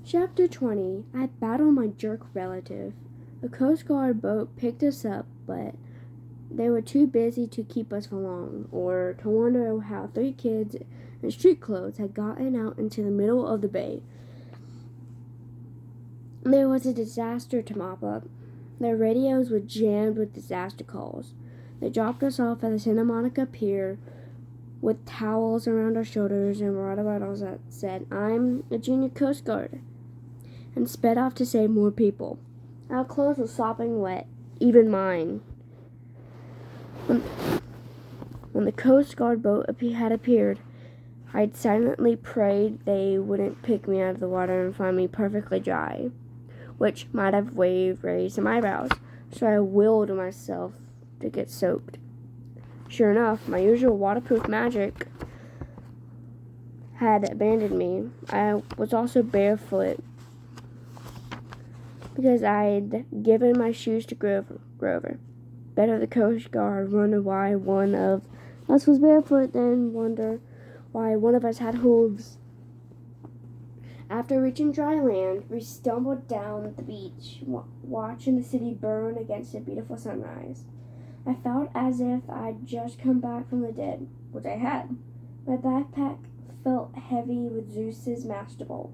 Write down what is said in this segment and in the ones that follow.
Chapter 20. I battle my jerk relative. A Coast Guard boat picked us up, but they were too busy to keep us for long, or to wonder how 3 kids in street clothes had gotten out into the middle of the bay. There was a disaster to mop up. Their radios were jammed with disaster calls. They dropped us off at the Santa Monica Pier with towels around our shoulders and water bottles that said, "I'm a junior Coast Guard," and sped off to save more people. Our clothes were sopping wet, even mine. When the Coast Guard boat had appeared, I'd silently prayed they wouldn't pick me out of the water and find me perfectly dry, which might have raised some eyebrows, so I willed myself to get soaked. Sure enough, my usual waterproof magic had abandoned me. I was also barefoot because I'd given my shoes to Grover. Better the Coast Guard wonder why one of us was barefoot than wonder why one of us had hooves. After reaching dry land, we stumbled down the beach, watching the city burn against a beautiful sunrise. I felt as if I'd just come back from the dead, which I had. My backpack felt heavy with Zeus's master bolt.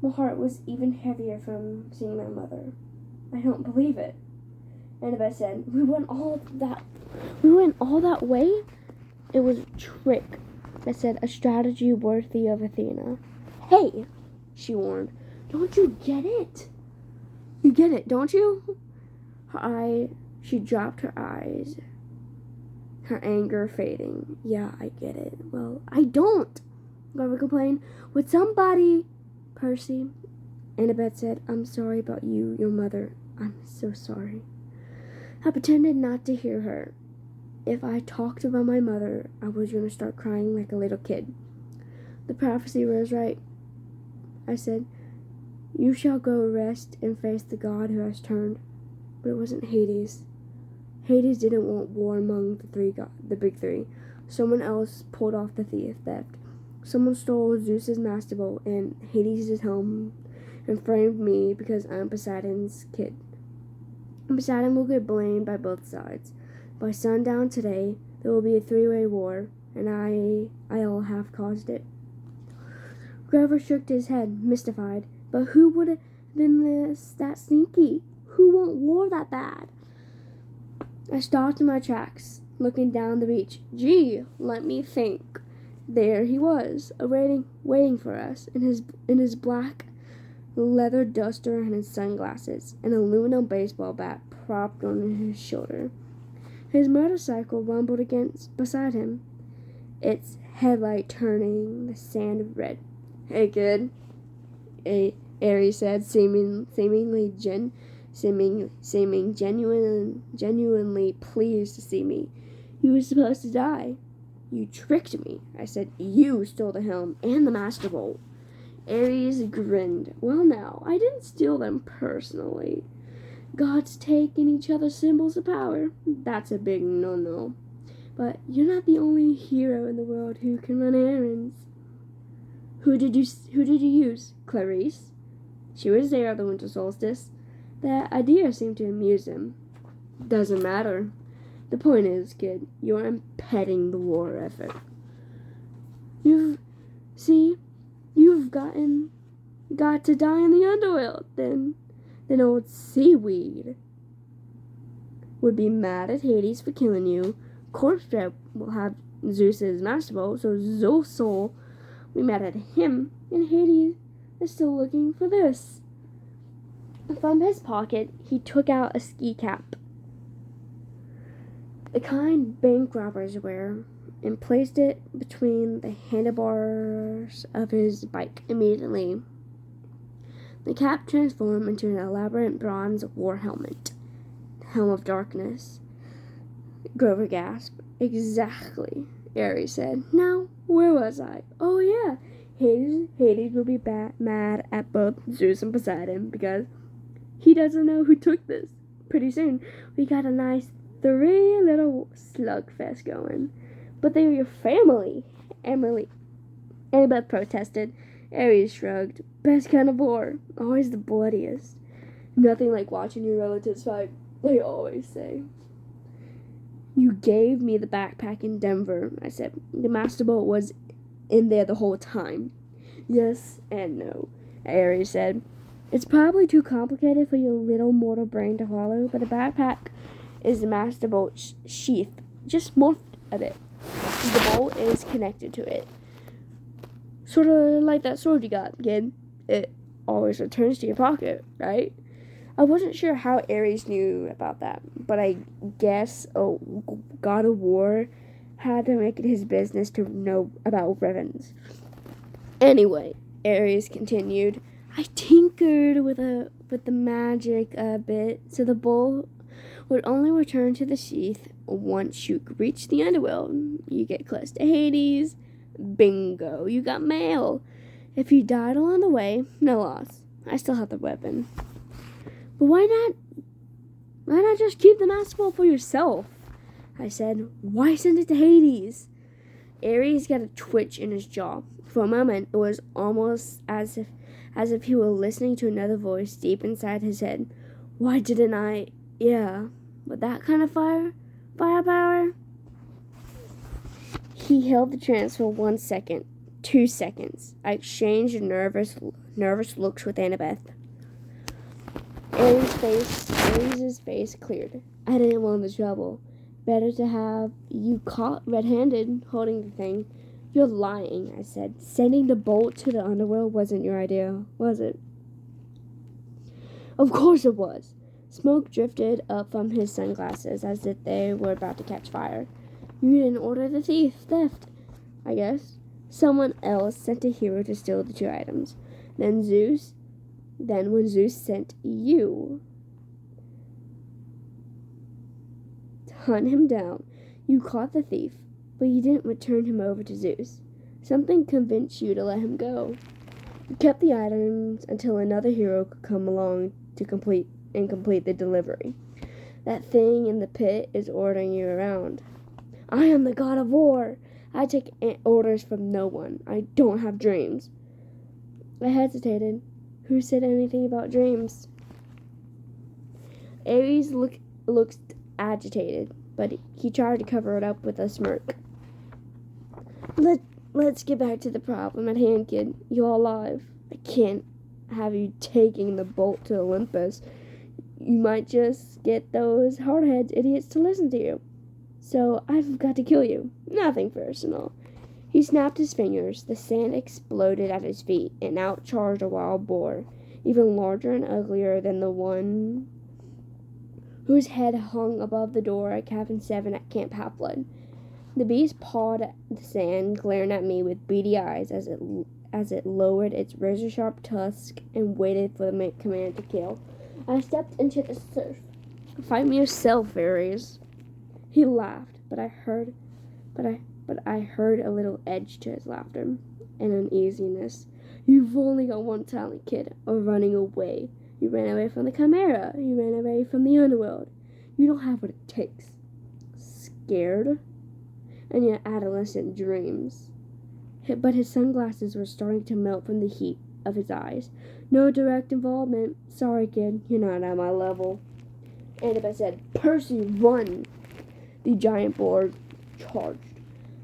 My heart was even heavier from seeing my mother. "I don't believe it," Annabeth said. We went all that way? "It was a trick," I said, "a strategy worthy of Athena." "Hey," she warned, "don't you get it? You get it, don't you?" She dropped her eyes, her anger fading. "Yeah, I get it." "Well, I don't," Grover complained. "Would somebody..." "Percy," Annabeth said, "I'm sorry about you, your mother. I'm so sorry." I pretended not to hear her. If I talked about my mother, I was going to start crying like a little kid. "The prophecy was right," I said. "You shall go rest and face the God who has turned." But it wasn't Hades. Hades didn't want war among the big 3. Someone else pulled off the theft. Someone stole Zeus's master bolt and Hades' helm and framed me because I'm Poseidon's kid. Poseidon will get blamed by both sides. By sundown today, there will be a 3-way war, and I'll have caused it. Grover shook his head, mystified. "But who would have been that sneaky? Who want war that bad?" I stopped in my tracks, looking down the beach. Gee, let me think. There he was, waiting for us, in his black leather duster and his sunglasses, an aluminum baseball bat propped on his shoulder. His motorcycle rumbled beside him, its headlight turning the sand red. "Hey, kid," Ares said, seeming genuinely pleased to see me. "You were supposed to die." "You tricked me," I said. "You stole the helm and the master bolt." Ares grinned. "Well, now, I didn't steal them personally. Gods taking each other's symbols of power, that's a big no-no. But you're not the only hero in the world who can run errands." Who did you use? "Clarice. She was there at the winter solstice." That idea seemed to amuse him. "Doesn't matter. The point is, kid, you're impeding the war effort. You've got to die in the underworld. Then old seaweed would be mad at Hades for killing you. Corpse Trap will have Zeus's master bolt, so Zeus' soul will be mad at him, and Hades is still looking for this." From his pocket, he took out a ski cap, the kind bank robbers wear, and placed it between the handlebars of his bike. Immediately, the cap transformed into an elaborate bronze war helmet. "Helm of Darkness," Grover gasped. "Exactly," Ares said. "Now, where was I? Oh, yeah. Hades will be mad at both Zeus and Poseidon because he doesn't know who took this. Pretty soon, we got a nice 3 little slugfest going." "But they're your family," Annabeth protested. Aries shrugged. Best kind of war. Always the bloodiest. Nothing like watching your relatives fight, they always say. You gave me the backpack in Denver, I said. The master bolt was in there the whole time. Yes and no, Aries said. It's probably too complicated for your little mortal brain to follow, but the backpack is the master bolt sheath. Just morphed at it. The bolt is connected to it. Sort of like that sword you got, kid. It always returns to your pocket, right? I wasn't sure how Aries knew about that, but I guess God of War had to make it his business to know about weapons. Anyway, Aries continued, I tinkered with the magic a bit, so the bolt would only return to the sheath once you reach the underworld. You get close to Hades, bingo, you got mail. If you died along the way, no loss. I still have the weapon. But why not just keep the master bolt for yourself? I said. Why send it to Hades? Aries got a twitch in his jaw. For a moment, it was almost as if he were listening to another voice deep inside his head. Why didn't I? Yeah, with that kind of firepower? He held the transfer 1 second, 2 seconds. I exchanged nervous looks with Annabeth. Aries' face cleared. I didn't want the trouble. Better to have you caught red-handed holding the thing. You're lying, I said. Sending the bolt to the underworld wasn't your idea, was it? Of course it was. Smoke drifted up from his sunglasses as if they were about to catch fire. You didn't order the theft, I guess. Someone else sent a hero to steal the 2 items. Then when Zeus sent you to hunt him down, you caught the thief, but you didn't return him over to Zeus. Something convinced you to let him go. You kept the items until another hero could come along to complete the delivery. That thing in the pit is ordering you around. I am the God of War. I take orders from no one. I don't have dreams. I hesitated. Who said anything about dreams? Aries looked agitated, but he tried to cover it up with a smirk. Let's get back to the problem at hand, kid. You're alive. I can't have you taking the bolt to Olympus. You might just get those hardheads idiots to listen to you. So I've got to kill you. Nothing personal. He snapped his fingers. The sand exploded at his feet, and out charged a wild boar, even larger and uglier than the one whose head hung above the door at Cabin 7 at Camp Half-Blood. The beast pawed at the sand, glaring at me with beady eyes as it lowered its razor-sharp tusk and waited for the command to kill. I stepped into the surf. Fight me yourself, Aries. He laughed, but I heard a little edge to his laughter, an uneasiness. You've only got one talent, kid, of running away. You ran away from the Chimera. You ran away from the underworld. You don't have what it takes. Scared? And your adolescent dreams. But his sunglasses were starting to melt from the heat of his eyes. No direct involvement. Sorry, kid. You're not at my level. Annabeth said, Percy, run! The giant boar charged.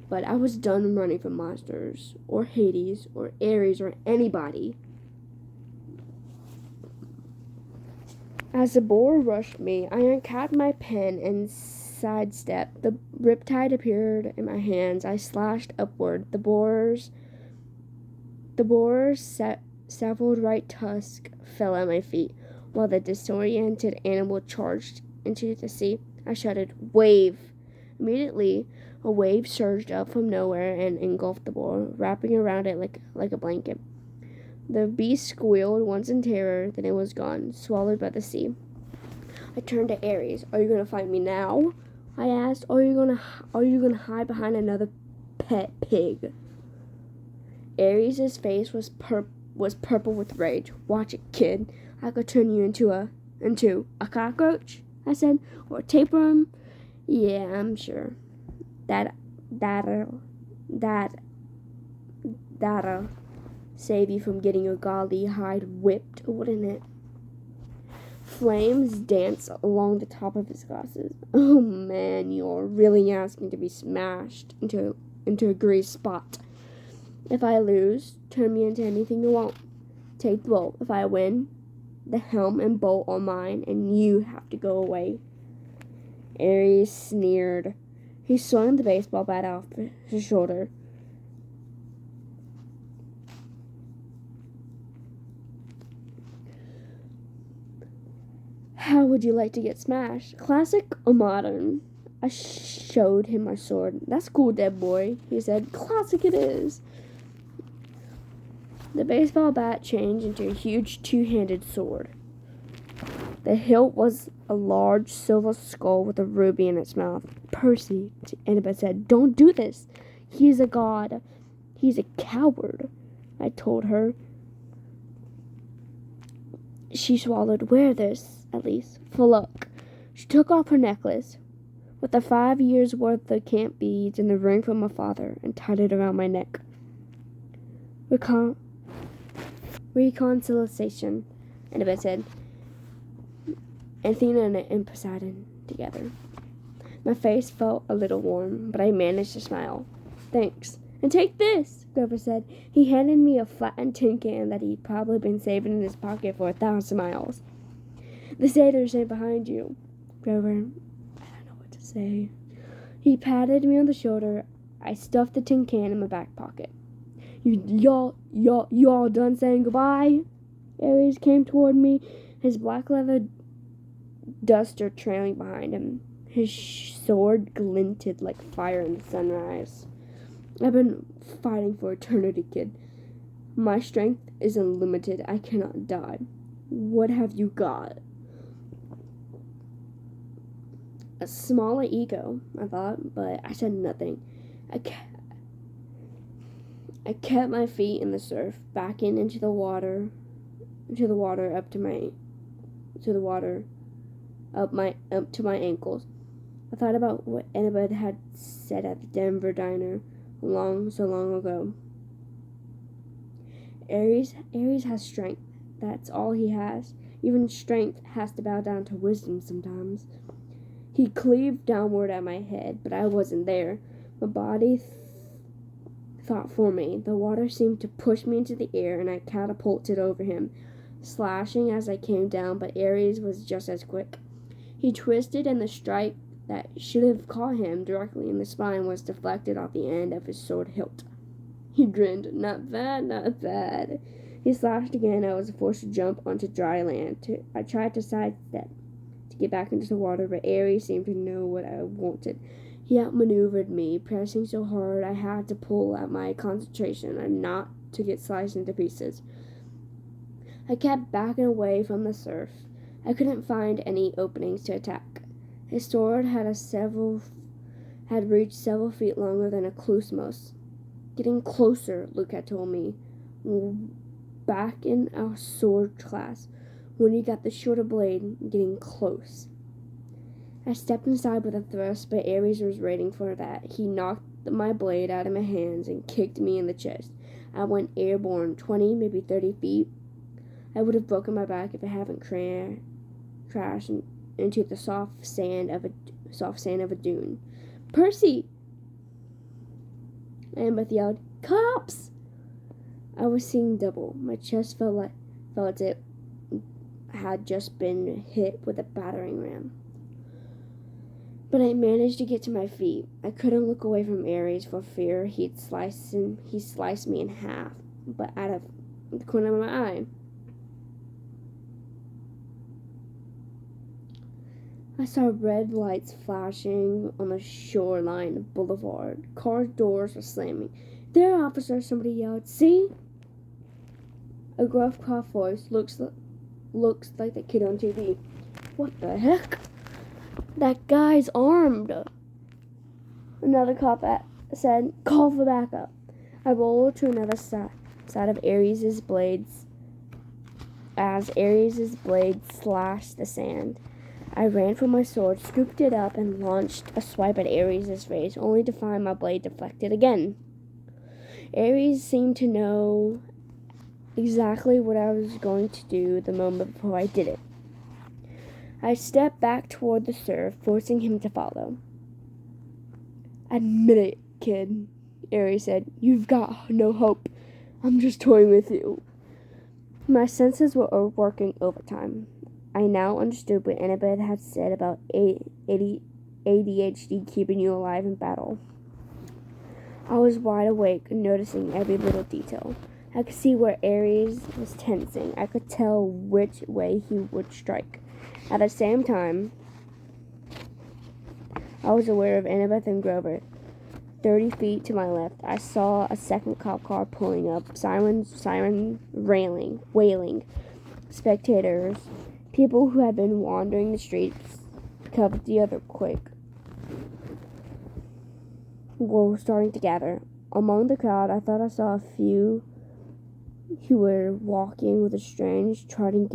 But I was done running from monsters, or Hades, or Ares, or anybody. As the boar rushed me, I uncapped my pen and sidestepped. The riptide appeared in my hands. I slashed upward. The boar's severed right tusk fell at my feet, while the disoriented animal charged into the sea. I shouted, Wave! Immediately, a wave surged up from nowhere and engulfed the boar, wrapping around it like a blanket. The beast squealed once in terror, then it was gone, swallowed by the sea. I turned to Ares. Are you going to fight me now? I asked. Or are you gonna hide behind another pet pig? Ares' face was purple with rage. Watch it, kid. I could turn you into a cockroach, I said, or a tapeworm. Yeah, I'm sure. That'll save you from getting your godly hide whipped, wouldn't it? Flames dance along the top of his glasses. Oh man, you're really asking to be smashed into a gray spot. If I lose, turn me into anything you want. Take the bolt. If I win, the helm and bolt are mine, and you have to go away. Ares sneered. He swung the baseball bat off his shoulder. How would you like to get smashed? Classic or modern? I showed him my sword. That's cool, dead boy, he said. Classic it is. The baseball bat changed into a huge two-handed sword. The hilt was a large silver skull with a ruby in its mouth. Percy, Annabeth said, don't do this. He's a god. He's a coward, I told her. She swallowed. Wear this, at least, for luck. She took off her necklace with the 5 years' worth of camp beads and the ring from my father and tied it around my neck. Reconciliation, Annabeth said. Athena and Poseidon together. My face felt a little warm, but I managed to smile. Thanks. And take this, Grover said. He handed me a flattened tin can that he'd probably been saving in his pocket for 1,000 miles. The satyrs ain't behind you, Grover. I don't know what to say. He patted me on the shoulder. I stuffed the tin can in my back pocket. You all done saying goodbye? Ares came toward me, his black leather duster trailing behind him. His sword glinted like fire in the sunrise. I've been fighting for eternity, kid. My strength is unlimited. I cannot die. What have you got? A smaller ego, I thought, but I said nothing. I kept my feet in the surf, backing into the water up to my ankles. I thought about what Annabeth had said at the Denver diner so long ago. Ares has strength. That's all he has. Even strength has to bow down to wisdom sometimes. He cleaved downward at my head, but I wasn't there. My body thought for me. The water seemed to push me into the air, and I catapulted over him, slashing as I came down, but Ares was just as quick. He twisted, and the strike that should have caught him directly in the spine was deflected off the end of his sword hilt. He grinned. Not bad, not bad. He slashed again. I was forced to jump onto dry land. I tried to sidestep to get back into the water, but Ares seemed to know what I wanted. He outmaneuvered me, pressing so hard I had to pull at my concentration and not to get sliced into pieces. I kept backing away from the surf. I couldn't find any openings to attack. His sword had reached several feet longer than a Klusmos. Getting closer, Luke had told me. Back in our sword class, when you got the shorter blade, getting close. I stepped inside with a thrust, but Ares was waiting for that. He knocked my blade out of my hands and kicked me in the chest. I went airborne 20, maybe 30 feet. I would have broken my back if I hadn't crashed into the soft sand of a dune. Percy! Annabeth yelled, Cops! I was seeing double. My chest felt as it had just been hit with a battering ram. But I managed to get to my feet. I couldn't look away from Ares for fear he sliced me in half, but out of the corner of my eye. I saw red lights flashing on the shoreline boulevard. Car doors were slamming. There, officer, somebody yelled. See? A gruff cop voice looks like the kid on TV. What the heck? That guy's armed. Another cop said, call for backup. I rolled to another side of Ares' blades as Ares' blade slashed the sand. I ran for my sword, scooped it up, and launched a swipe at Ares' face, only to find my blade deflected again. Ares seemed to know exactly what I was going to do the moment before I did it. I stepped back toward the surf, forcing him to follow. "Admit it, kid," Aries said. "You've got no hope. I'm just toying with you." My senses were working overtime. I now understood what Annabeth had said about ADHD keeping you alive in battle. I was wide awake, noticing every little detail. I could see where Aries was tensing. I could tell which way he would strike. At the same time, I was aware of Annabeth and Grover. 30 feet to my left, I saw a second cop car pulling up, siren wailing. Spectators, people who had been wandering the streets, covered the other quick, were starting to gather. Among the crowd, I thought I saw a few who were walking with a strange, trotting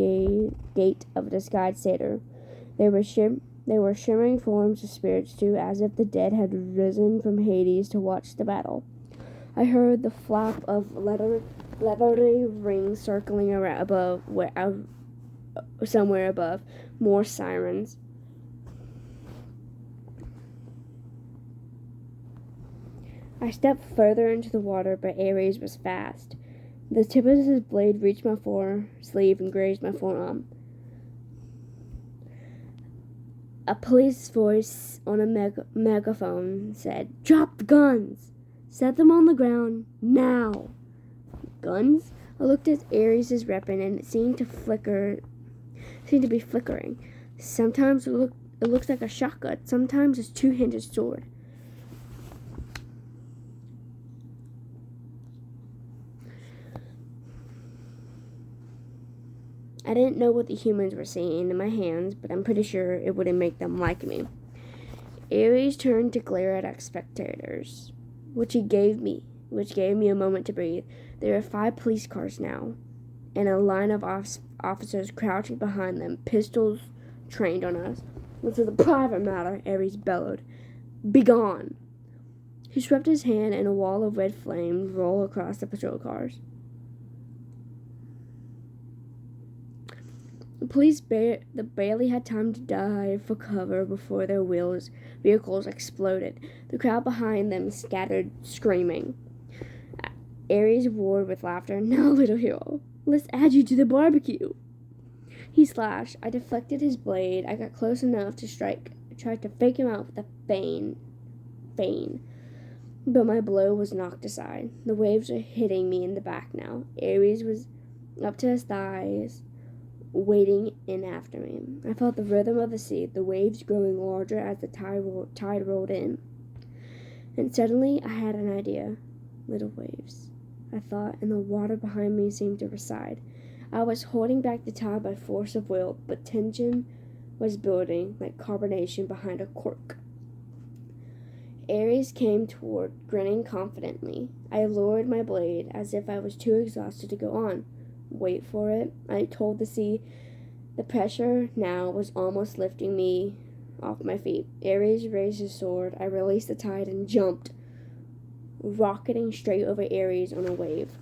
gait of a disguised satyr. They were shimmering forms of spirits too, as if the dead had risen from Hades to watch the battle. I heard the flap of leathery rings circling around somewhere above. More sirens. I stepped further into the water, but Ares was fast. The tip of his blade reached my sleeve and grazed my forearm. A police voice on a megaphone said, "Drop the guns! Set them on the ground, now!" Guns? I looked at Ares' weapon and it seemed to be flickering. Sometimes it looks like a shotgun, sometimes it's a two-handed sword. I didn't know what the humans were seeing in my hands, but I'm pretty sure it wouldn't make them like me. Ares turned to glare at spectators, which gave me a moment to breathe. There were 5 police cars now, and a line of officers crouching behind them, pistols trained on us. "This is a private matter," Ares bellowed. "Begone!" He swept his hand, and a wall of red flame rolled across the patrol cars. The police barely had time to dive for cover before their vehicles exploded. The crowd behind them scattered, screaming. Ares roared with laughter. "Now, little hero, let's add you to the barbecue." He slashed. I deflected his blade. I got close enough to strike. I tried to fake him out with a feint, but my blow was knocked aside. The waves were hitting me in the back now. Ares was up to his thighs, wading in after me. I felt the rhythm of the sea, the waves growing larger as the tide rolled in. And suddenly I had an idea. Little waves, I thought, and the water behind me seemed to recede. I was holding back the tide by force of will, but tension was building like carbonation behind a cork. Ares came toward, grinning confidently. I lowered my blade as if I was too exhausted to go on. Wait for it, I told the sea. The pressure now was almost lifting me off my feet. Ares raised his sword. I released the tide and jumped, rocketing straight over Ares on a wave.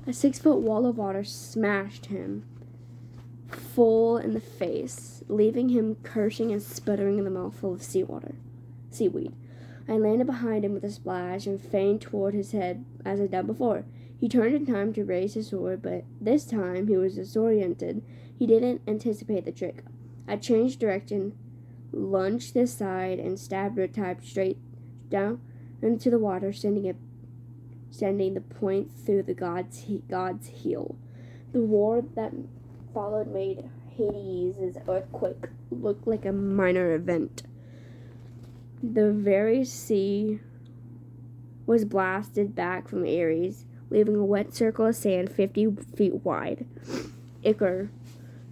A 6-foot wall of water smashed him full in the face, leaving him cursing and sputtering in a mouthful of seaweed. I landed behind him with a splash and feigned toward his head as I'd done before. He turned in time to raise his sword, but this time he was disoriented. He didn't anticipate the trick. I changed direction, lunged this side, and stabbed the tide straight down into the water, sending the point through the god's heel. The war that followed made Hades' earthquake look like a minor event. The very sea was blasted back from Ares, leaving a wet circle of sand 50 feet wide. Ichor,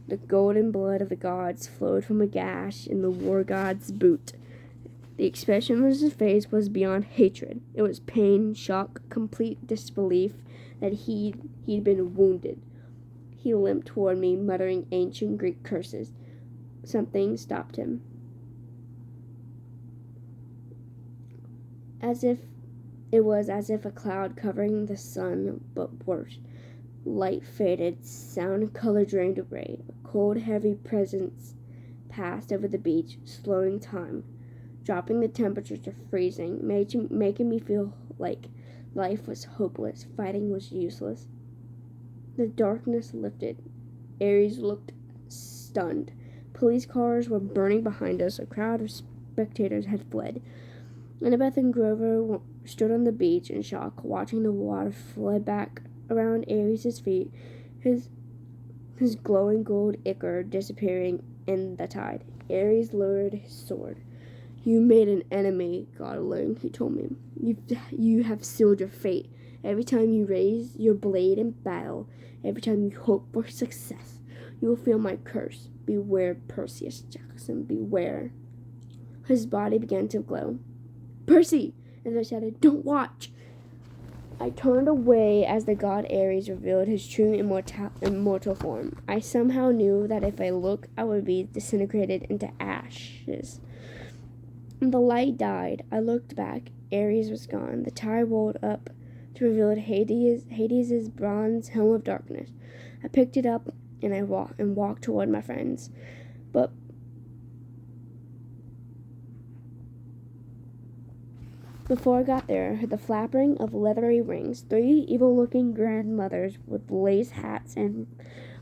the golden blood of the gods, flowed from a gash in the war god's boot. The expression on his face was beyond hatred. It was pain, shock, complete disbelief that he'd been wounded. He limped toward me, muttering ancient Greek curses. Something stopped him. It was as if a cloud covering the sun, but worse. light faded, sound and color drained away. A cold, heavy presence passed over the beach, slowing time, dropping the temperature to freezing, making me feel like life was hopeless, fighting was useless. The darkness lifted. Aries looked stunned. Police cars were burning behind us. A crowd of spectators had fled. Annabeth and Grover stood on the beach in shock, watching the water flood back around Aries' feet, his glowing gold ichor disappearing in the tide. Aries lowered his sword. "You made an enemy, Godling," he told me. You have sealed your fate. Every time you raise your blade in battle, every time you hope for success, you will feel my curse. Beware, Perseus Jackson, beware. His body began to glow. "Percy!" as I shouted, "don't watch!" I turned away as the god Ares revealed his true immortal form. I somehow knew that if I looked, I would be disintegrated into ashes. The light died. I looked back. Ares was gone. The tide rolled up to reveal Hades' bronze helm of darkness. I picked it up and walked toward my friends. But before I got there, I heard the flapping of leathery wings. 3 evil-looking grandmothers with lace hats and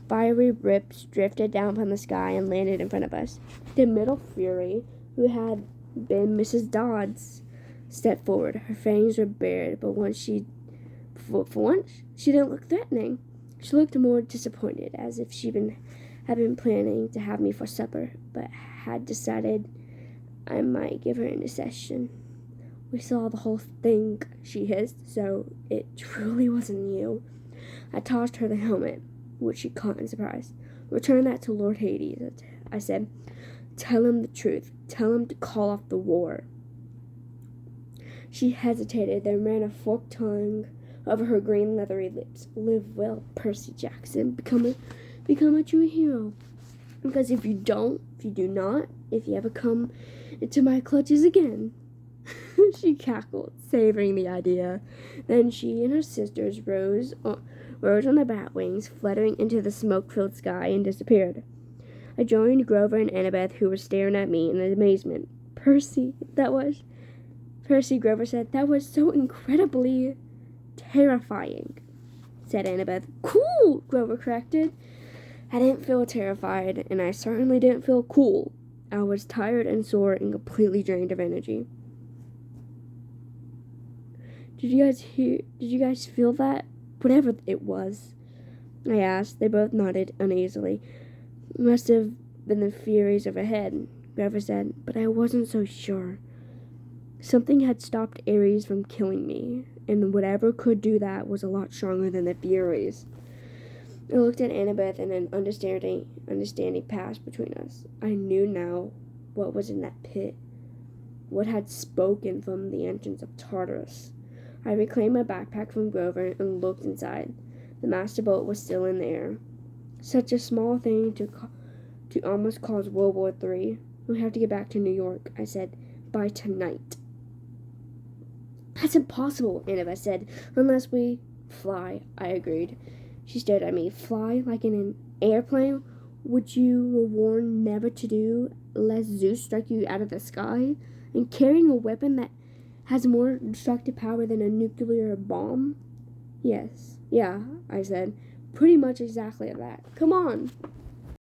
fiery whips drifted down from the sky and landed in front of us. The middle fury, who had been Mrs. Dodds, stepped forward. Her fangs were bared, but for once, she didn't look threatening. She looked more disappointed, as if she had been planning to have me for supper, but had decided I might give her indecision. "We saw the whole thing," she hissed, "so it truly wasn't you." I tossed her the helmet, which she caught in surprise. "Return that to Lord Hades," I said. "Tell him the truth. Tell him to call off the war." She hesitated, then ran a forked tongue over her green leathery lips. "Live well, Percy Jackson. Become a true hero. Because if you do not, if you ever come into my clutches again." She cackled, savoring the idea. Then she and her sisters rose on the bat wings, fluttering into the smoke-filled sky, and disappeared. I joined Grover and Annabeth, who were staring at me in amazement. Percy, Grover said, "that was so incredibly terrifying," said Annabeth. "Cool," Grover corrected. I didn't feel terrified, and I certainly didn't feel cool. I was tired and sore and completely drained of energy. Did you guys feel that? Whatever it was?" I asked. They both nodded uneasily. "It must have been the Furies overhead," Grover said, "but I wasn't so sure. Something had stopped Ares from killing me, and whatever could do that was a lot stronger than the Furies." I looked at Annabeth, and an understanding passed between us. I knew now what was in that pit, what had spoken from the entrance of Tartarus. I reclaimed my backpack from Grover and looked inside. The master boat was still in the air. "Such a small thing to almost cause World War III. We have to get back to New York," I said, "by tonight." "That's impossible," Annabeth said. "Unless we fly," I agreed. She stared at me. "Fly like in an airplane? Which you were warned never to do, lest Zeus strike you out of the sky? And carrying a weapon that has more destructive power than a nuclear bomb?" Yeah, I said. "Pretty much exactly that. Come on."